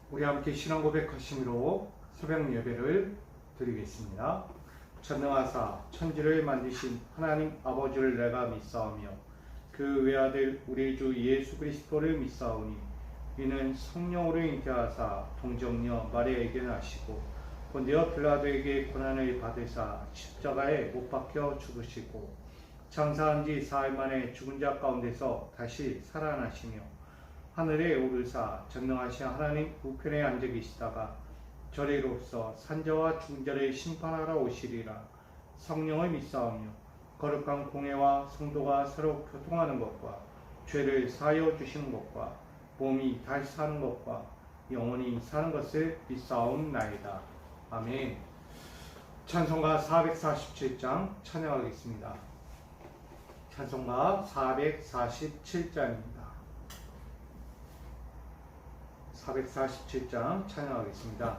우리 함께 신앙 고백하심으로 새벽 예배를 드리겠습니다. 전능하사 천지를 만드신 하나님 아버지를 내가 믿사오며 그 외아들 우리 주 예수 그리스도를 믿사오니 이는 성령으로 잉태하사 동정녀 마리아에게 나시고 본디오 빌라도에게 고난을 받으사 십자가에 못 박혀 죽으시고 장사한 지 사흘 만에 죽은 자 가운데서 다시 살아나시며 하늘에 오르사 전능하신 하나님 우편에 앉아 계시다가 저리로서 산자와 죽은 자를 심판하러 오시리라. 성령을 믿사오며 거룩한 공회와 성도가 서로 교통하는 것과 죄를 사하여 주시는 것과 몸이 다시 사는 것과 영원히 사는 것을 믿사옵나이다. 아멘. 찬송가 447장 찬양하겠습니다. 찬송가 447장입니다. 447장 찬양하겠습니다.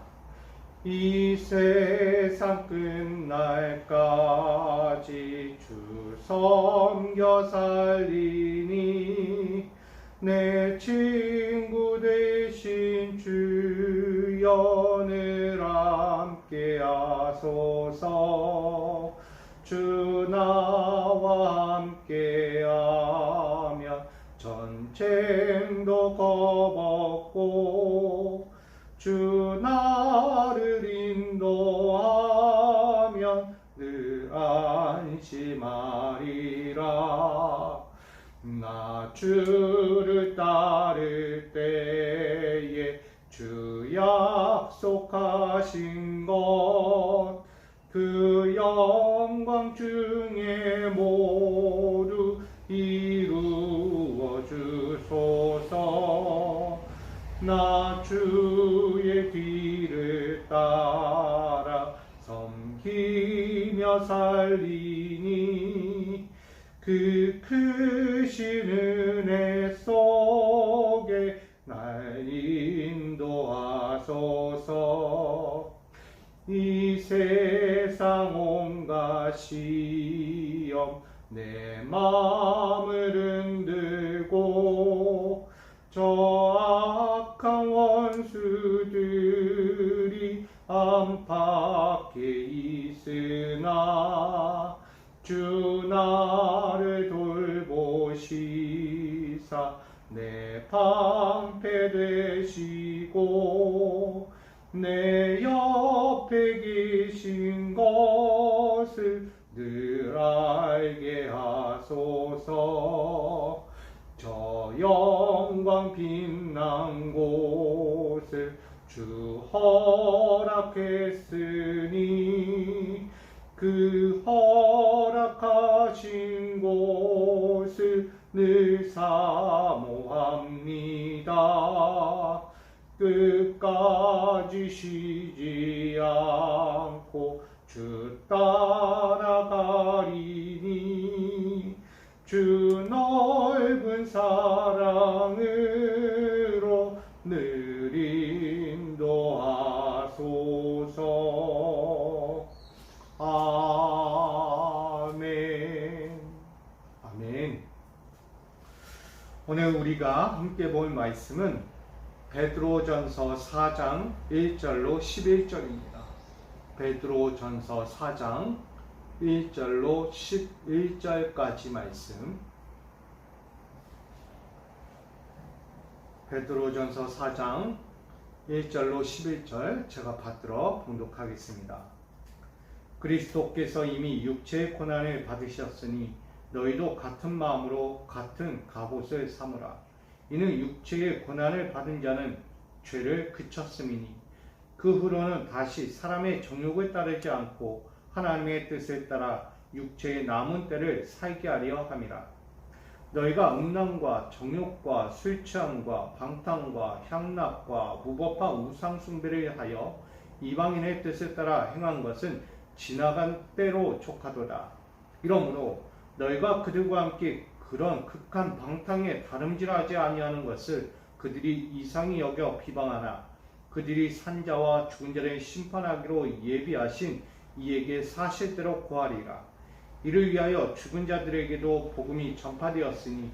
이 세상 끝날까지 주 섬겨 살리니 내 친구 되신 주여 늘 함께 하소서. 주 나와 함께 하면 전쟁도 겁없고 주 나를 인도하면 늘 안심하리라. 나 주를 따를 때에 주 약속하신 것 그 영광 중에 모두 이루어 주소서. 나 주의 뒤를 따라 섬기며 살리니 그 크신 은혜 속에 날 인도하소서. 이 세상 온갖 시험 내 마음을 흔들고 저 악한 원수들이 안팎에 있으나 주 나를 돌보시사 내 방패 되시고 내 옆에 계신 것을 늘 알게 하소서. 저 영광 빛난 곳을 주 허락했으니 그 허락하신 곳을 늘 사모합니다. 끝까지 쉬지 않고 주 따라가리니 주 넓은 사랑으로 늘 인도하소서. 아멘. 아멘. 오늘 우리가 함께 볼 말씀은 베드로전서 4장 1절로 11절입니다. 베드로전서 4장 1절로 11절까지 말씀. 베드로전서 4장 1절로 11절 제가 받들어 봉독하겠습니다. 그리스도께서 이미 육체의 고난을 받으셨으니 너희도 같은 마음으로 같은 갑옷을 삼으라. 이는 육체의 고난을 받은 자는 죄를 그쳤음이니 그 후로는 다시 사람의 정욕을 따르지 않고 하나님의 뜻을 따라 육체의 남은 때를 살게 하려 함이라. 너희가 음란과 정욕과 술 취함과 방탕과 향락과 무법한 우상 숭배를 하여 이방인의 뜻을 따라 행한 것은 지나간 때로 족하도다. 이러므로 너희가 그들과 함께 그런 극한 방탕에 다름질하지 아니하는 것을 그들이 이상히 여겨 비방하나 그들이 산자와 죽은 자를 심판하기로 예비하신 이에게 사실대로 고하리라. 이를 위하여 죽은 자들에게도 복음이 전파되었으니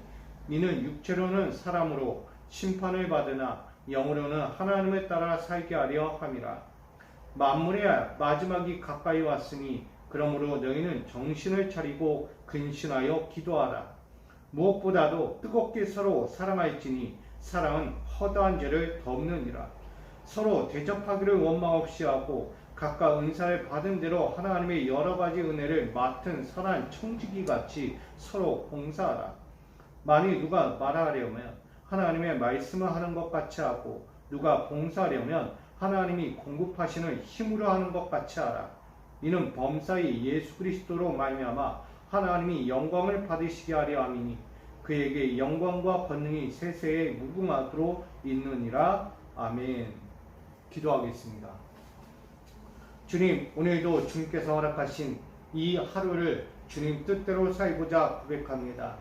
이는 육체로는 사람으로 심판을 받으나 영으로는 하나님을 따라 살게 하려 함이라. 만물의 마지막이 가까이 왔으니 그러므로 너희는 정신을 차리고 근신하여 기도하라. 무엇보다도 뜨겁게 서로 사랑할지니 사랑은 허다한 죄를 덮느니라. 서로 대접하기를 원망 없이 하고 각각 은사를 받은 대로 하나님의 여러 가지 은혜를 맡은 선한 청지기 같이 서로 봉사하라. 만일 누가 말하려면 하나님의 말씀을 하는 것 같이 하고 누가 봉사하려면 하나님이 공급하시는 힘으로 하는 것 같이 하라. 이는 범사의 예수 그리스도로 말미암아 하나님이 영광을 받으시게 하려 함이니 그에게 영광과 권능이 세세에 무궁하도록 있느니라. 아멘. 기도하겠습니다. 주님, 오늘도 주님께서 허락하신 이 하루를 주님 뜻대로 살고자 고백합니다.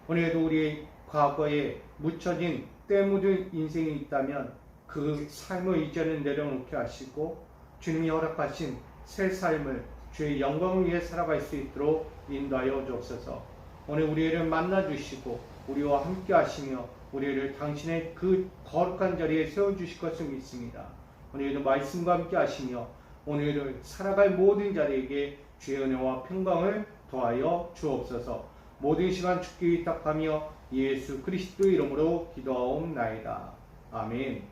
오늘도 우리 과거에 묻혀진 때 묻은 인생이 있다면 그 삶의 이제는 내려놓게 하시고 주님이 허락하신 새 삶을 주의 영광을 위해 살아갈 수 있도록 인도하여 주옵소서. 오늘 우리를 만나주시고 우리와 함께 하시며 우리를 당신의 그 거룩한 자리에 세워주실 것을 믿습니다. 오늘도 말씀과 함께 하시며 오늘을 살아갈 모든 자리에게 주의 은혜와 평강을 더하여 주옵소서. 모든 시간 주께 위탁하며 예수 그리스도 이름으로 기도하옵나이다. 아멘.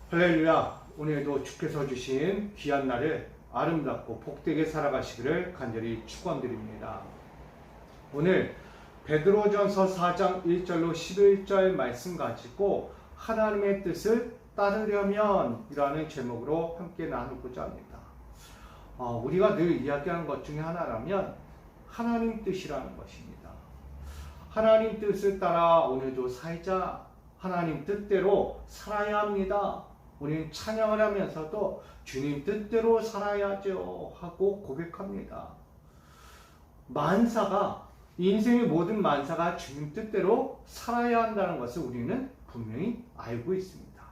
할렐루야. 오늘도 주께서 주신 귀한 날을 아름답고 복되게 살아가시기를 간절히 축원드립니다. 오늘 베드로전서 4장 1절로 11절 말씀 가지고 하나님의 뜻을 따르려면 이라는 제목으로 함께 나누고자 합니다. 우리가 늘 이야기하는 것 중에 하나라면 하나님 뜻이라는 것입니다. 하나님 뜻을 따라 오늘도 살자. 하나님 뜻대로 살아야 합니다. 우리는 찬양을 하면서도 주님 뜻대로 살아야죠 하고 고백합니다. 만사가, 인생의 모든 만사가 주님 뜻대로 살아야 한다는 것을 우리는 분명히 알고 있습니다.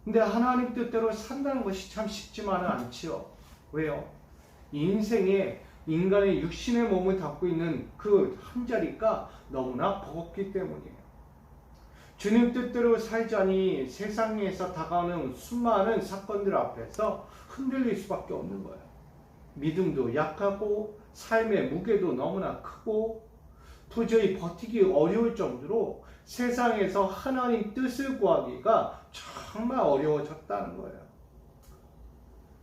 근데 하나님 뜻대로 산다는 것이 참 쉽지만은 않지요. 왜요? 인생에 인간의 육신의 몸을 담고 있는 그 한 자리가 너무나 버겁기 때문이에요. 주님 뜻대로 살자니 세상에서 다가오는 수많은 사건들 앞에서 흔들릴 수밖에 없는 거예요. 믿음도 약하고 삶의 무게도 너무나 크고 도저히 버티기 어려울 정도로 세상에서 하나님 뜻을 구하기가 정말 어려워졌다는 거예요.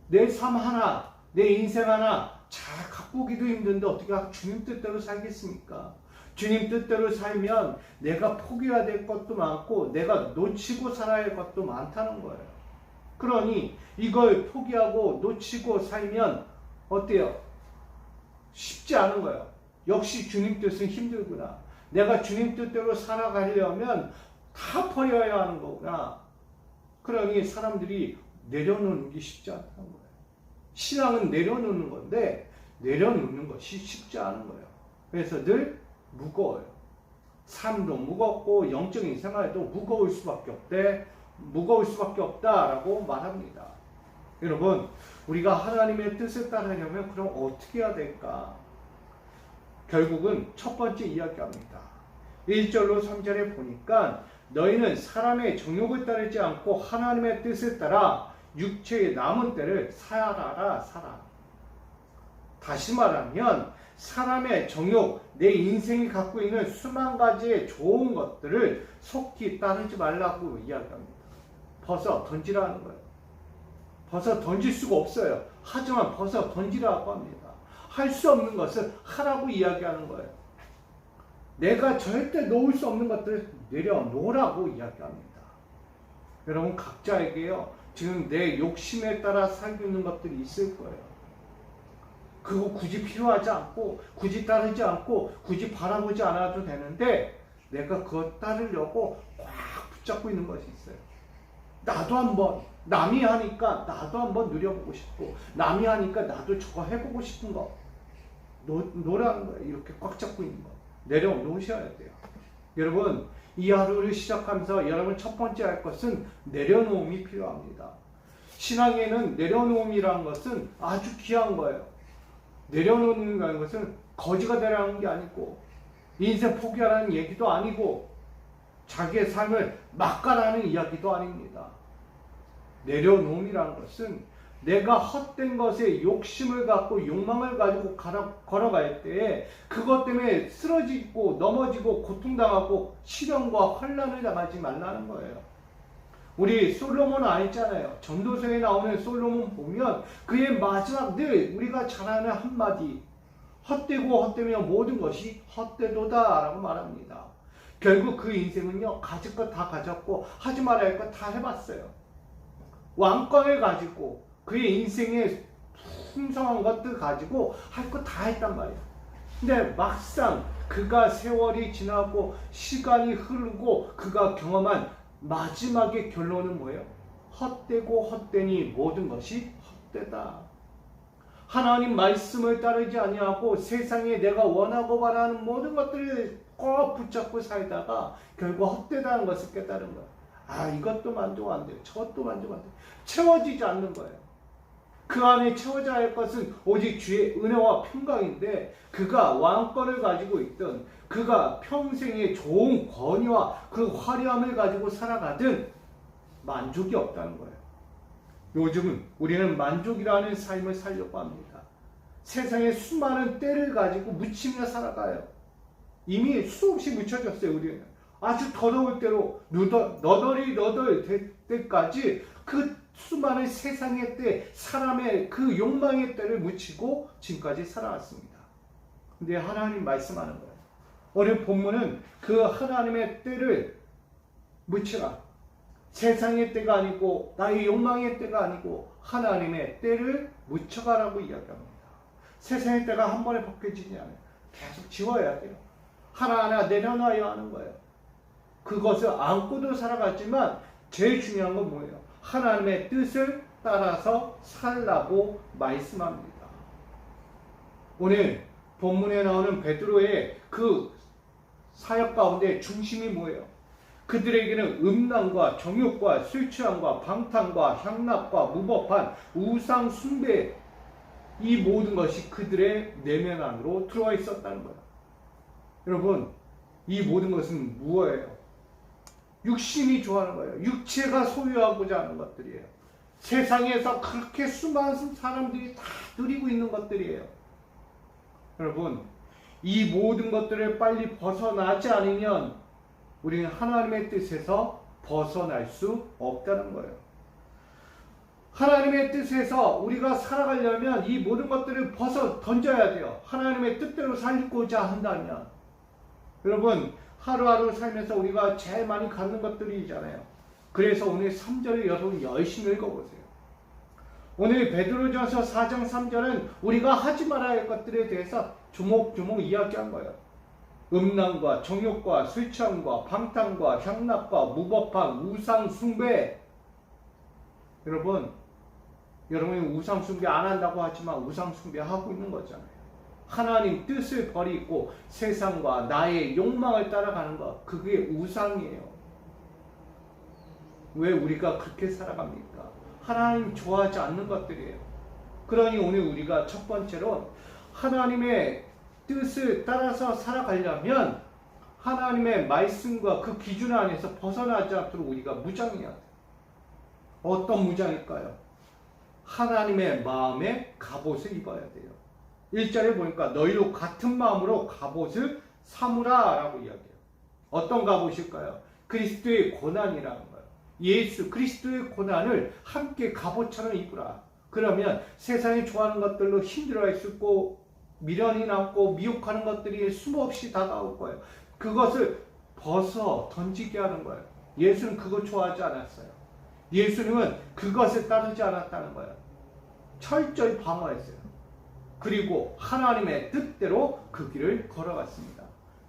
내 삶 하나, 내 인생 하나 잘 가꾸기도 힘든데 어떻게 주님 뜻대로 살겠습니까? 주님 뜻대로 살면 내가 포기해야 될 것도 많고 내가 놓치고 살아야 할 것도 많다는 거예요. 그러니 이걸 포기하고 놓치고 살면 어때요? 쉽지 않은 거예요. 역시 주님 뜻은 힘들구나. 내가 주님 뜻대로 살아가려면 다 버려야 하는 거구나. 그러니 사람들이 내려놓는 게 쉽지 않다는 거예요. 신앙은 내려놓는 건데 내려놓는 것이 쉽지 않은 거예요. 그래서 늘 무거워요. 삶도 무겁고 영적인 생활도 무거울 수밖에 없다라고 말합니다. 여러분, 우리가 하나님의 뜻을 따르려면 그럼 어떻게 해야 될까? 결국은 첫 번째 이야기합니다. 1절로 3절에 보니까 너희는 사람의 정욕을 따르지 않고 하나님의 뜻을 따라 육체의 남은 때를 살아라. 다시 말하면 사람의 정욕, 내 인생이 갖고 있는 수만 가지의 좋은 것들을 속히 따르지 말라고 이야기합니다. 벗어 던지라는 거예요. 벗어 던질 수가 없어요. 하지만 벗어 던지라고 합니다. 할 수 없는 것을 하라고 이야기하는 거예요. 내가 절대 놓을 수 없는 것들을 내려놓으라고 이야기합니다. 여러분, 각자에게요, 지금 내 욕심에 따라 살고 있는 것들이 있을 거예요. 그거 굳이 필요하지 않고 굳이 따르지 않고 굳이 바라보지 않아도 되는데 내가 그거 따르려고 꽉 붙잡고 있는 것이 있어요. 나도 한번, 남이 하니까 나도 한번 누려보고 싶고 남이 하니까 나도 저거 해보고 싶은 거 노라는 거예요. 이렇게 꽉 잡고 있는 거 내려놓으셔야 돼요. 여러분, 이 하루를 시작하면서 여러분 첫 번째 할 것은 내려놓음이 필요합니다. 신앙에는 내려놓음이라는 것은 아주 귀한 거예요. 내려놓는 것은 거지가 되라는 게 아니고 인생 포기하라는 얘기도 아니고 자기의 삶을 막가라는 이야기도 아닙니다. 내려놓음이라는 것은 내가 헛된 것에 욕심을 갖고 욕망을 가지고 걸어갈 때에 그것 때문에 쓰러지고 넘어지고 고통당하고 시련과 환난을 당하지 말라는 거예요. 우리 솔로몬 아니잖아요. 전도서에 나오는 솔로몬 보면 그의 마지막 늘 우리가 잘 아는 한마디, 헛되고 헛되면 모든 것이 헛되도다 라고 말합니다. 결국 그 인생은요, 가질 것 다 가졌고 하지 말아야 할 것 다 해봤어요. 왕권을 가지고 그의 인생의 풍성한 것들 가지고 할 것 다 했단 말이에요. 근데 막상 그가 세월이 지나고 시간이 흐르고 그가 경험한 마지막의 결론은 뭐예요? 헛되고 헛되니 모든 것이 헛되다. 하나님 말씀을 따르지 아니하고 세상에 내가 원하고 바라는 모든 것들을 꼭 붙잡고 살다가 결국 헛되다는 것을 깨달은 거예요. 아, 이것도 만족 안 돼요. 저것도 만족 안 돼요. 채워지지 않는 거예요. 그 안에 채워져야 할 것은 오직 주의 은혜와 평강인데 그가 왕권을 가지고 있던 그가 평생의 좋은 권위와 그 화려함을 가지고 살아가든 만족이 없다는 거예요. 요즘은 우리는 만족이라는 삶을 살려고 합니다. 세상에 수많은 때를 가지고 묻히며 살아가요. 이미 수없이 묻혀졌어요. 우리는 아주 더러울 때로 너덜이 될 때까지 그 수많은 세상의 때, 사람의 그 욕망의 때를 묻히고 지금까지 살아왔습니다. 근데 하나님 말씀하는 거예요. 오늘 본문은 그 하나님의 때를 묻히라. 세상의 때가 아니고 나의 욕망의 때가 아니고 하나님의 때를 묻혀가라고 이야기합니다. 세상의 때가 한 번에 벗겨지지 않아요. 계속 지워야 돼요. 하나하나 내려놔야 하는 거예요. 그것을 안고도 살아갔지만 제일 중요한 건 뭐예요? 하나님의 뜻을 따라서 살라고 말씀합니다. 오늘 본문에 나오는 베드로의 그 사역 가운데 중심이 뭐예요? 그들에게는 음란과 정욕과 술 취함과 방탕과 향락과 무법한 우상 숭배, 이 모든 것이 그들의 내면 안으로 들어와 있었다는 거예요. 여러분, 이 모든 것은 무엇이에요? 육신이 좋아하는 거예요. 육체가 소유하고자 하는 것들이에요. 세상에서 그렇게 수많은 사람들이 다 누리고 있는 것들이에요. 여러분, 이 모든 것들을 빨리 벗어나지 않으면 우리는 하나님의 뜻에서 벗어날 수 없다는 거예요. 하나님의 뜻에서 우리가 살아가려면 이 모든 것들을 벗어 던져야 돼요. 하나님의 뜻대로 살고자 한다면. 여러분, 하루하루 살면서 우리가 제일 많이 갖는 것들이잖아요. 그래서 오늘 3절을 여러분 열심히 읽어보세요. 오늘 베드로전서 4장 3절은 우리가 하지 말아야 할 것들에 대해서 조목조목 이야기한 거예요. 음란과 정욕과 술 취함과 방탕과 향락과 무법한 우상 숭배. 여러분이 우상 숭배 안 한다고 하지만 우상 숭배하고 있는 거잖아요. 하나님 뜻을 버리고 세상과 나의 욕망을 따라가는 것, 그게 우상이에요. 왜 우리가 그렇게 살아갑니까? 하나님 좋아하지 않는 것들이에요. 그러니 오늘 우리가 첫 번째로 하나님의 뜻을 따라서 살아가려면 하나님의 말씀과 그 기준 안에서 벗어나지 않도록 우리가 무장해야 돼요. 어떤 무장일까요? 하나님의 마음에 갑옷을 입어야 돼요. 1절에 보니까 너희도 같은 마음으로 갑옷을 삼으라 라고 이야기해요. 어떤 갑옷일까요? 그리스도의 고난이라는 거예요. 예수 그리스도의 고난을 함께 갑옷처럼 입으라. 그러면 세상이 좋아하는 것들로 힘들어할 수 있고 미련이 남고 미혹하는 것들이 수없이 다가올 거예요. 그것을 벗어 던지게 하는 거예요. 예수는 그거 좋아하지 않았어요. 예수님은 그것을 따르지 않았다는 거예요. 철저히 방어했어요. 그리고 하나님의 뜻대로 그 길을 걸어갔습니다.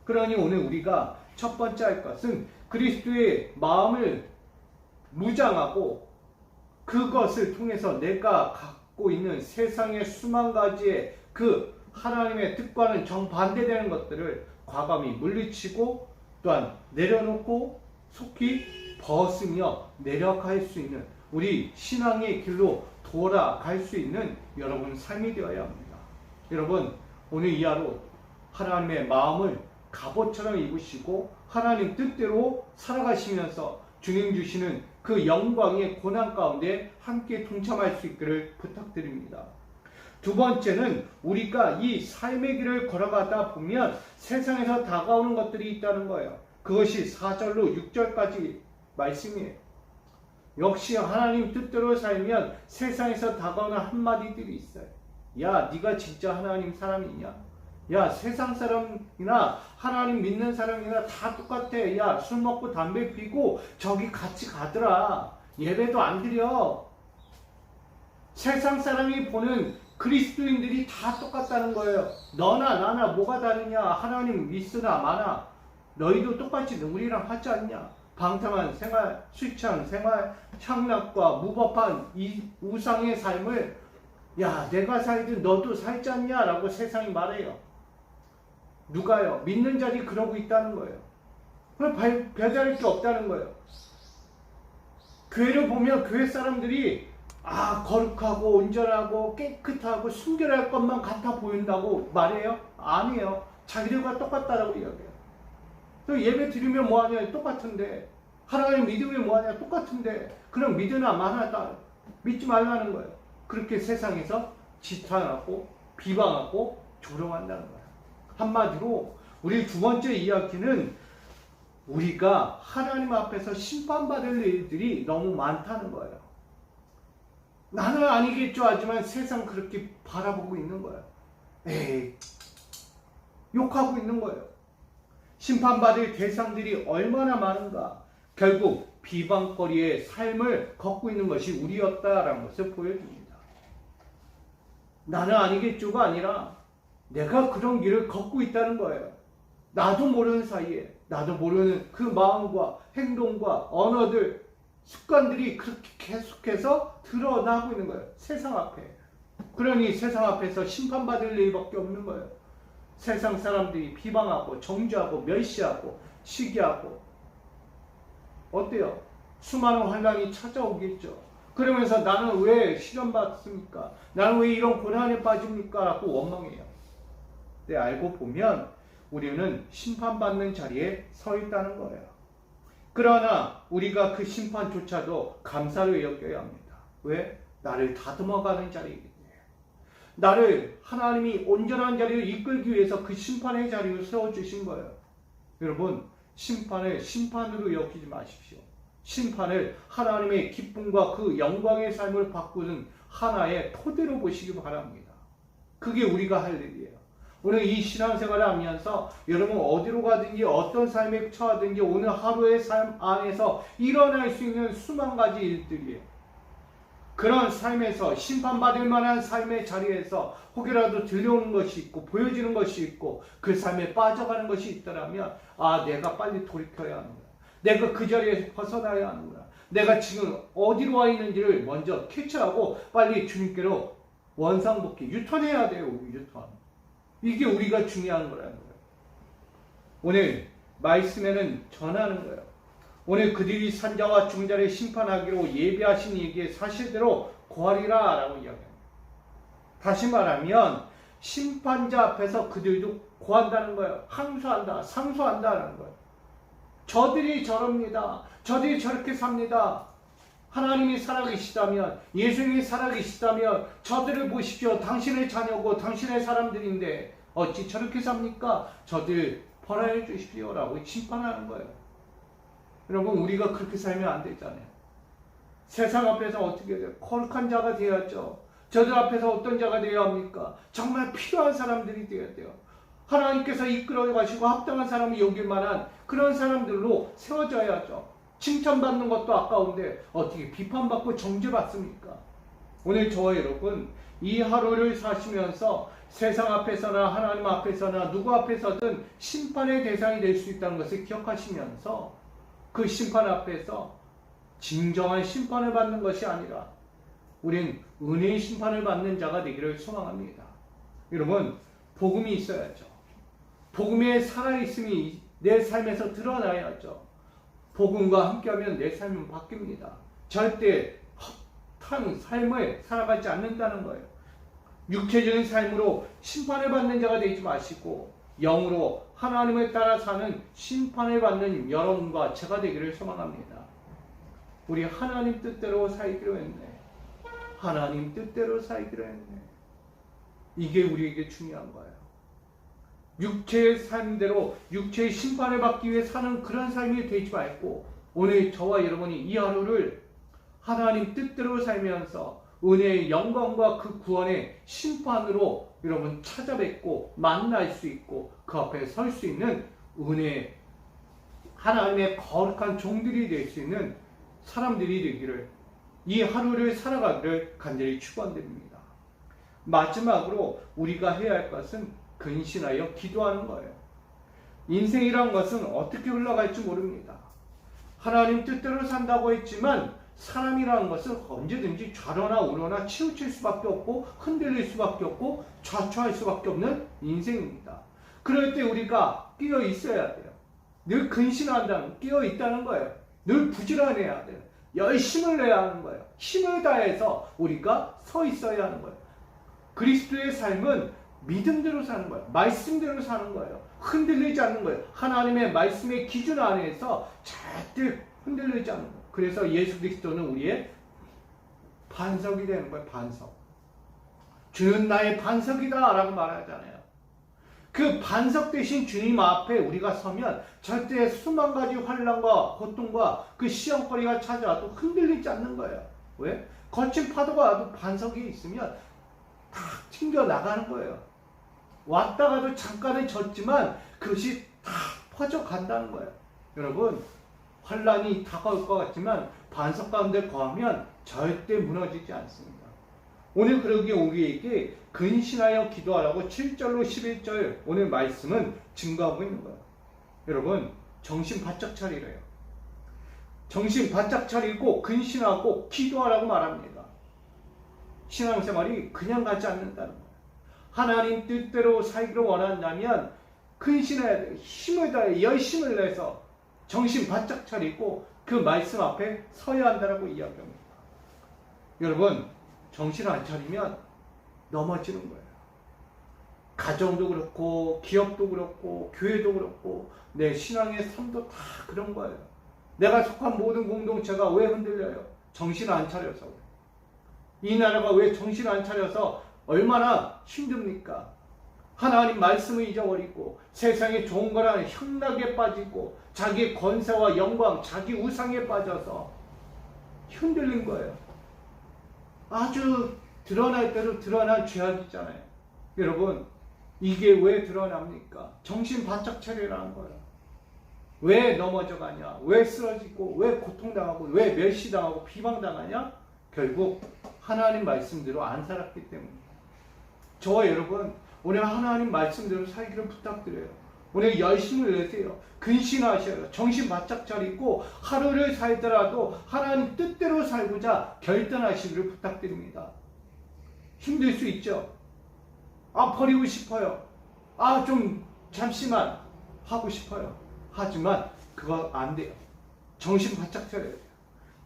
그러니 오늘 우리가 첫 번째 할 것은 그리스도의 마음을 무장하고 그것을 통해서 내가 갖고 있는 세상의 수만 가지의 그 하나님의 뜻과는 정반대되는 것들을 과감히 물리치고 또한 내려놓고 속히 벗으며 내려갈 수 있는 우리 신앙의 길로 돌아갈 수 있는 여러분 삶이 되어야 합니다. 여러분, 오늘 이 하루 하나님의 마음을 갑옷처럼 입으시고 하나님 뜻대로 살아가시면서 주님 주시는 그 영광의 고난 가운데 함께 동참할 수 있기를 부탁드립니다. 두 번째는 우리가 이 삶의 길을 걸어가다 보면 세상에서 다가오는 것들이 있다는 거예요. 그것이 4절로 6절까지 말씀이에요. 역시 하나님 뜻대로 살면 세상에서 다가오는 한마디들이 있어요. 야, 네가 진짜 하나님 사람이냐? 야, 세상 사람이나 하나님 믿는 사람이나 다 똑같아. 야, 술 먹고 담배 피고 저기 같이 가더라. 예배도 안 드려. 세상 사람이 보는 그리스도인들이 다 똑같다는 거예요. 너나 나나 뭐가 다르냐? 하나님 믿으나 마나 너희도 똑같이 우리랑 하지 않냐? 방탕한 생활, 술 취한 생활, 향락과 무법한 이 우상의 삶을 야, 내가 살든 너도 살지 않냐? 라고 세상이 말해요. 누가요? 믿는 자들이 그러고 있다는 거예요. 그럼 별다를 게 없다는 거예요. 교회를 보면 교회 사람들이 거룩하고 온전하고 깨끗하고 순결할 것만 같아 보인다고 말해요? 아니에요. 자기들과 똑같다라고 이야기해요. 또 예배 드리면 뭐하냐? 똑같은데. 하나님 믿으면 뭐하냐? 똑같은데. 그럼 믿으나 마나다. 믿지 말라는 거예요. 그렇게 세상에서 지탄하고 비방하고 조롱한다는 거예요. 한마디로 우리 두 번째 이야기는 우리가 하나님 앞에서 심판받을 일들이 너무 많다는 거예요. 나는 아니겠죠 하지만 세상 그렇게 바라보고 있는 거예요. 에이, 욕하고 있는 거예요. 심판받을 대상들이 얼마나 많은가. 결국 비방거리의 삶을 걷고 있는 것이 우리였다라는 것을 보여줍니다. 나는 아니겠죠가 아니라 내가 그런 길을 걷고 있다는 거예요. 나도 모르는 사이에 나도 모르는 그 마음과 행동과 언어들, 습관들이 그렇게 계속해서 드러나고 있는 거예요. 세상 앞에. 그러니 세상 앞에서 심판받을 일밖에 없는 거예요. 세상 사람들이 비방하고 정죄하고 멸시하고 시기하고 어때요? 수많은 환난이 찾아오겠죠. 그러면서 나는 왜 시련받습니까? 나는 왜 이런 고난에 빠집니까? 라고 원망해요. 근데 알고 보면 우리는 심판받는 자리에 서 있다는 거예요. 그러나 우리가 그 심판조차도 감사로 여겨야 합니다. 왜? 나를 다듬어가는 자리이기 때문에. 나를 하나님이 온전한 자리로 이끌기 위해서 그 심판의 자리로 세워주신 거예요. 여러분, 심판을 심판으로 여기지 마십시오. 심판을 하나님의 기쁨과 그 영광의 삶을 바꾸는 하나의 토대로 보시기 바랍니다. 그게 우리가 할 일이에요. 오늘 이 신앙생활을 하면서 여러분 어디로 가든지 어떤 삶에 처하든지 오늘 하루의 삶 안에서 일어날 수 있는 수만 가지 일들이에요. 그런 삶에서 심판받을 만한 삶의 자리에서 혹여라도 들려오는 것이 있고 보여지는 것이 있고 그 삶에 빠져가는 것이 있더라면 내가 빨리 돌이켜야 하는구나. 내가 그 자리에서 벗어나야 하는구나. 내가 지금 어디로 와 있는지를 먼저 캐치하고 빨리 주님께로 원상복귀, 유턴해야 돼요. 유턴. 이게 우리가 중요한 거라는 거예요. 오늘 말씀에는 전하는 거예요. 오늘 그들이 산자와 중자를 심판하기로 예비하신 이에게 사실대로 고하리라 라고 이야기합니다. 다시 말하면 심판자 앞에서 그들도 고한다는 거예요. 항소한다, 상소한다는 거예요. 저들이 저럽니다. 저들이 저렇게 삽니다. 하나님이 살아계시다면, 예수님이 살아계시다면 저들을 보십시오. 당신의 자녀고 당신의 사람들인데 어찌 저렇게 삽니까? 저들 벌하여 주십시오 라고 심판하는 거예요. 여러분, 우리가 그렇게 살면 안 되잖아요. 세상 앞에서 어떻게 돼요? 거룩한 자가 되어야죠. 저들 앞에서 어떤 자가 되어야 합니까? 정말 필요한 사람들이 되어야 돼요. 하나님께서 이끌어 가시고 합당한 사람이 여길 만한 그런 사람들로 세워져야죠. 칭찬받는 것도 아까운데 어떻게 비판받고 정죄받습니까? 오늘 저와 여러분, 이 하루를 사시면서 세상 앞에서나 하나님 앞에서나 누구 앞에서든 심판의 대상이 될 수 있다는 것을 기억하시면서 그 심판 앞에서 진정한 심판을 받는 것이 아니라 우린 은혜의 심판을 받는 자가 되기를 소망합니다. 여러분, 복음이 있어야죠. 복음의 살아있음이 내 삶에서 드러나야죠. 복음과 함께하면 내 삶은 바뀝니다. 절대 헛한 삶을 살아가지 않는다는 거예요. 육체적인 삶으로 심판을 받는 자가 되지 마시고 영으로 하나님을 따라 사는 심판을 받는 여러분과 제가 되기를 소망합니다. 우리 하나님 뜻대로 살기로 했네. 하나님 뜻대로 살기로 했네. 이게 우리에게 중요한 거예요. 육체의 삶대로 육체의 심판을 받기 위해 사는 그런 삶이 되지 말고 오늘 저와 여러분이 이 하루를 하나님 뜻대로 살면서 은혜의 영광과 그 구원의 심판으로 여러분 찾아뵙고 만날 수 있고 그 앞에 설 수 있는 은혜, 하나님의 거룩한 종들이 될 수 있는 사람들이 되기를, 이 하루를 살아가기를 간절히 축원드립니다. 마지막으로 우리가 해야 할 것은 근신하여 기도하는 거예요. 인생이란 것은 어떻게 흘러갈지 모릅니다. 하나님 뜻대로 산다고 했지만 사람이라는 것은 언제든지 좌로나 우로나 치우칠 수밖에 없고 흔들릴 수밖에 없고 좌초할 수밖에 없는 인생입니다. 그럴 때 우리가 끼어 있어야 돼요. 늘 근신한다는, 끼어 있다는 거예요. 늘 부지런해야 돼요. 열심을 내야 하는 거예요. 힘을 다해서 우리가 서 있어야 하는 거예요. 그리스도의 삶은 믿음대로 사는 거예요. 말씀대로 사는 거예요. 흔들리지 않는 거예요. 하나님의 말씀의 기준 안에서 절대 흔들리지 않는 거예요. 그래서 예수 그리스도는 우리의 반석이 되는 거예요. 반석. 주는 나의 반석이다 라고 말하잖아요. 그 반석 대신 주님 앞에 우리가 서면 절대 수만 가지 환난과 고통과 그 시험거리가 찾아와도 흔들리지 않는 거예요. 왜? 거친 파도가 와도 반석이 있으면 탁 튕겨 나가는 거예요. 왔다가도 잠깐은 졌지만 그것이 다 퍼져 간다는 거예요. 여러분, 환난이 다가올 것 같지만 반석 가운데 거하면 절대 무너지지 않습니다. 오늘 그러기에 우리에게 근신하여 기도하라고 7절로 11절 오늘 말씀은 증거하고 있는 거예요. 여러분, 정신 바짝 차리래요. 정신 바짝 차리고 근신하고 기도하라고 말합니다. 신앙생활이 그냥 가지 않는다는 거예요. 하나님 뜻대로 살기를 원한다면 근신해야 돼요. 힘을 다해 열심을 내서 정신 바짝 차리고 그 말씀 앞에 서야 한다고 이야기합니다. 여러분, 정신 안 차리면 넘어지는 거예요. 가정도 그렇고 기업도 그렇고 교회도 그렇고 내 신앙의 삶도 다 그런 거예요. 내가 속한 모든 공동체가 왜 흔들려요? 정신 안 차려서. 이 나라가 왜 정신 안 차려서 얼마나 힘듭니까? 하나님 말씀을 잊어버리고 세상에 좋은 거라는 향락에 빠지고 자기 권세와 영광, 자기 우상에 빠져서 흔들린 거예요. 아주 드러날 대로 드러난 죄악이잖아요. 여러분, 이게 왜 드러납니까? 정신 바짝 차리라는 거예요. 왜 넘어져 가냐? 왜 쓰러지고, 왜 고통당하고, 왜 멸시당하고 비방당하냐? 결국 하나님 말씀대로 안 살았기 때문입니다. 저와 여러분, 오늘 하나님 말씀대로 살기를 부탁드려요. 오늘 열심을 내세요. 근신하셔요. 정신 바짝 차리고 하루를 살더라도 하나님 뜻대로 살고자 결단하시기를 부탁드립니다. 힘들 수 있죠. 버리고 싶어요. 좀 잠시만 하고 싶어요. 하지만 그거 안 돼요. 정신 바짝 차려야 돼요.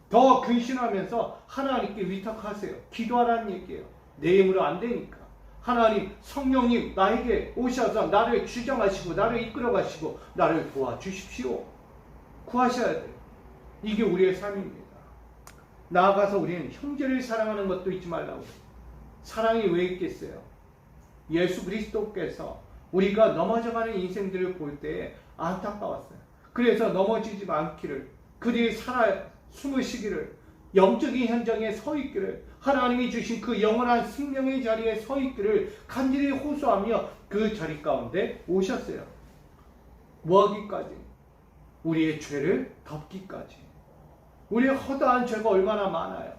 더 근신하면서 하나님께 위탁하세요. 기도하라는 얘기예요. 내 힘으로 안 되니까. 하나님, 성령님 나에게 오셔서 나를 주장하시고 나를 이끌어 가시고 나를 도와주십시오. 구하셔야 돼요. 이게 우리의 삶입니다. 나아가서 우리는 형제를 사랑하는 것도 잊지 말라고. 사랑이 왜 있겠어요? 예수 그리스도께서 우리가 넘어져가는 인생들을 볼 때 안타까웠어요. 그래서 넘어지지 않기를, 그들이 숨으시기를, 영적인 현장에 서 있기를, 하나님이 주신 그 영원한 생명의 자리에 서 있기를 간절히 호소하며 그 자리 가운데 오셨어요. 뭐하기까지? 우리의 죄를 덮기까지. 우리의 허다한 죄가 얼마나 많아요.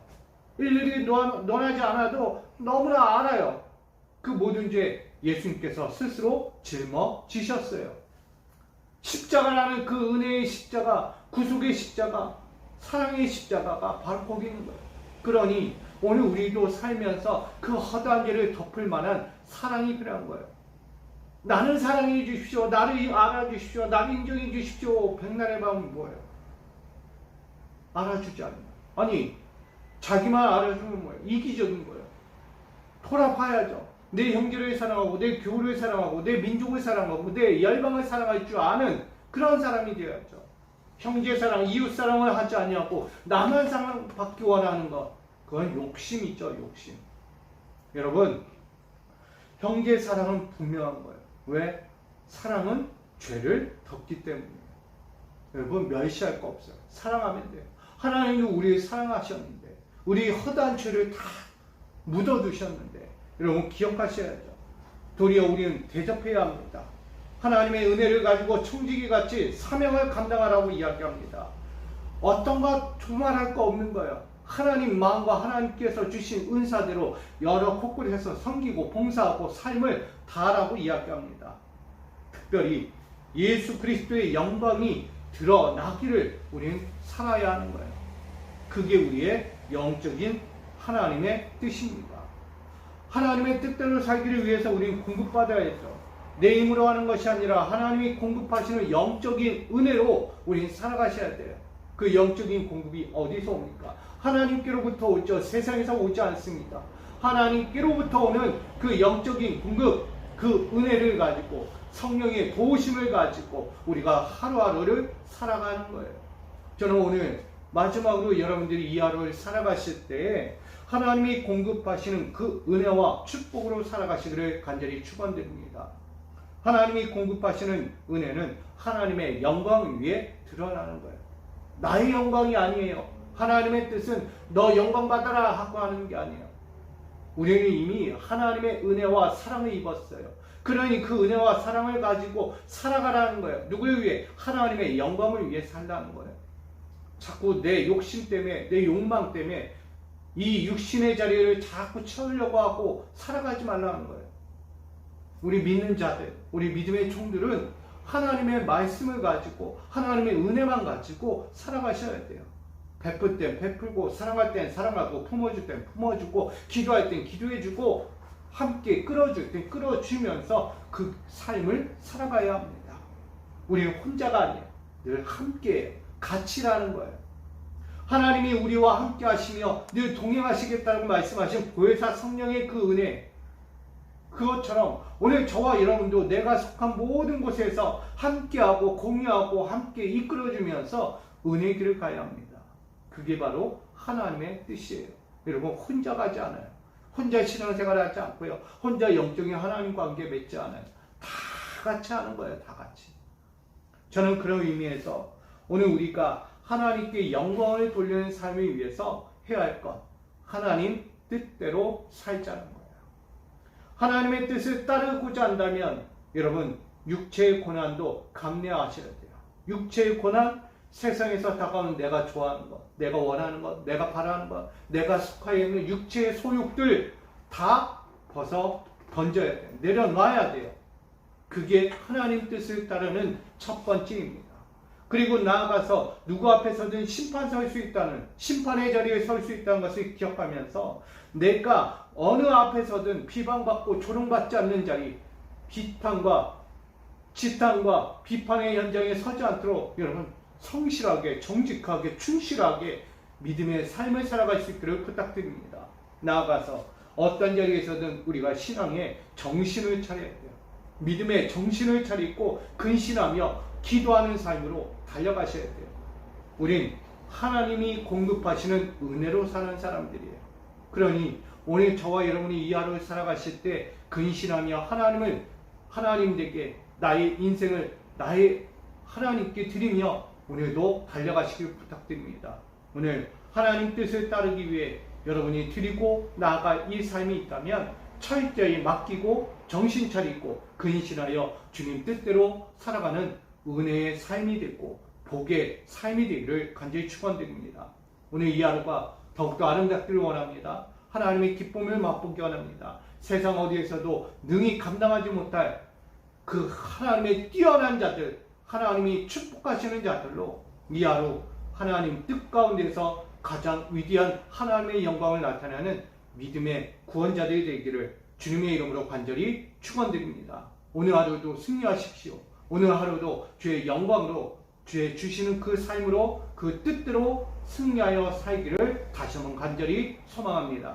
일일이 논하지 않아도 너무나 알아요. 그 모든 죄 예수님께서 스스로 짊어지셨어요. 십자가라는 그 은혜의 십자가, 구속의 십자가, 사랑의 십자가가 바로 거기 있는 거예요. 그러니 오늘 우리도 살면서 그 허다한 죄를 덮을 만한 사랑이 필요한 거예요. 나는 사랑해 주십시오. 나를 알아주십시오. 나를 인정해 주십시오. 백날의 밤은 뭐예요? 알아주지 않는 거예요. 아니, 자기만 알아주면 뭐예요? 이기적인 거예요. 돌아봐야죠. 내 형제를 사랑하고 내 교회를 사랑하고 내 민족을 사랑하고 내 열방을 사랑할 줄 아는 그런 사람이 되어야죠. 형제 사랑, 이웃 사랑을 하지 아니하고 나만 사랑받기 원하는 것, 그건 욕심이죠, 욕심. 여러분, 형제 사랑은 분명한 거예요. 왜? 사랑은 죄를 덮기 때문이에요. 여러분, 멸시할 거 없어요. 사랑하면 돼요. 하나님도 우리를 사랑하셨는데, 우리 허다한 죄를 다 묻어두셨는데, 여러분 기억하셔야죠. 도리어 우리는 대접해야 합니다. 하나님의 은혜를 가지고 청지기 같이 사명을 감당하라고 이야기합니다. 어떤 것 두말할 거 없는 거예요. 하나님 마음과 하나님께서 주신 은사대로 여러 곳곳에서 섬기고 봉사하고 삶을 다하라고 이야기합니다. 특별히 예수 그리스도의 영광이 드러나기를 우리는 살아야 하는 거예요. 그게 우리의 영적인 하나님의 뜻입니다. 하나님의 뜻대로 살기를 위해서 우리는 공급받아야죠. 내 힘으로 하는 것이 아니라 하나님이 공급하시는 영적인 은혜로 우리는 살아가셔야 돼요. 그 영적인 공급이 어디서 옵니까? 하나님께로부터 오죠. 세상에서 오지 않습니다. 하나님께로부터 오는 그 영적인 공급, 그 은혜를 가지고 성령의 도우심을 가지고 우리가 하루하루를 살아가는 거예요. 저는 오늘 마지막으로 여러분들이 이 하루를 살아가실 때 하나님이 공급하시는 그 은혜와 축복으로 살아가시기를 간절히 축원드립니다. 하나님이 공급하시는 은혜는 하나님의 영광 위에 드러나는 거예요. 나의 영광이 아니에요. 하나님의 뜻은 너 영광 받아라 하고 하는 게 아니에요. 우리는 이미 하나님의 은혜와 사랑을 입었어요. 그러니 그 은혜와 사랑을 가지고 살아가라는 거예요. 누구를 위해? 하나님의 영광을 위해 살라는 거예요. 자꾸 내 욕심 때문에, 내 욕망 때문에 이 육신의 자리를 자꾸 채우려고 하고 살아가지 말라는 거예요. 우리 믿는 자들, 우리 믿음의 종들은 하나님의 말씀을 가지고 하나님의 은혜만 가지고 살아가셔야 돼요. 베풀 땐 베풀고, 사랑할 땐 사랑하고, 품어줄 땐 품어주고, 기도할 땐 기도해주고, 함께 끌어줄 땐 끌어주면서 그 삶을 살아가야 합니다. 우리는 혼자가 아니에요. 늘 함께해요. 같이라는 거예요. 하나님이 우리와 함께 하시며 늘 동행하시겠다고 말씀하신 보혜사 성령의 그 은혜, 그것처럼 오늘 저와 여러분도 내가 속한 모든 곳에서 함께하고 공유하고 함께 이끌어주면서 은혜의 길을 가야 합니다. 그게 바로 하나님의 뜻이에요. 여러분, 혼자 가지 않아요. 혼자 신앙생활 하지 않고요. 혼자 영적인 하나님 관계 맺지 않아요. 다 같이 하는 거예요. 다 같이. 저는 그런 의미에서 오늘 우리가 하나님께 영광을 돌리는 삶을 위해서 해야 할 것, 하나님 뜻대로 살자는 거예요. 하나님의 뜻을 따르고자 한다면 여러분, 육체의 고난도 감내하셔야 돼요. 육체의 고난, 세상에서 다가오는 내가 좋아하는 것, 내가 원하는 것, 내가 바라는 것, 내가 속하여 있는 육체의 소욕들 다 벗어 던져야 돼요. 내려놔야 돼요. 그게 하나님 뜻을 따르는 첫 번째입니다. 그리고 나아가서 누구 앞에서든 심판 설 수 있다는, 심판의 자리에 설 수 있다는 것을 기억하면서 내가 어느 앞에서든 비방받고 조롱받지 않는 자리, 비탄과 지탄과 비판의 현장에 서지 않도록 여러분 성실하게, 정직하게, 충실하게 믿음의 삶을 살아갈 수 있기를 부탁드립니다. 나아가서 어떤 자리에서든 우리가 신앙에 정신을 차려야 돼요. 믿음의 정신을 차리고 근신하며 기도하는 삶으로 달려가셔야 돼요. 우린 하나님이 공급하시는 은혜로 사는 사람들이에요. 그러니 오늘 저와 여러분이 이 하루를 살아가실 때 근신하며 하나님에게 나의 인생을 나의 하나님께 드리며 오늘도 달려가시길 부탁드립니다. 오늘 하나님 뜻을 따르기 위해 여러분이 드리고 나아갈 이 삶이 있다면 철저히 맡기고 정신 차리고 근신하여 주님 뜻대로 살아가는 은혜의 삶이 되고 복의 삶이 되기를 간절히 축원드립니다. 오늘 이 하루가 더욱더 아름답기를 원합니다. 하나님의 기쁨을 맛보기 원합니다. 세상 어디에서도 능히 감당하지 못할 그 하나님의 뛰어난 자들, 하나님이 축복하시는 자들로 이 하루 하나님 뜻 가운데서 가장 위대한 하나님의 영광을 나타내는 믿음의 구원자들이 되기를 주님의 이름으로 간절히 축원드립니다. 오늘 하루도 승리하십시오. 오늘 하루도 주의 영광으로, 주의 주시는 그 삶으로, 그 뜻대로 승리하여 살기를 다시 한번 간절히 소망합니다.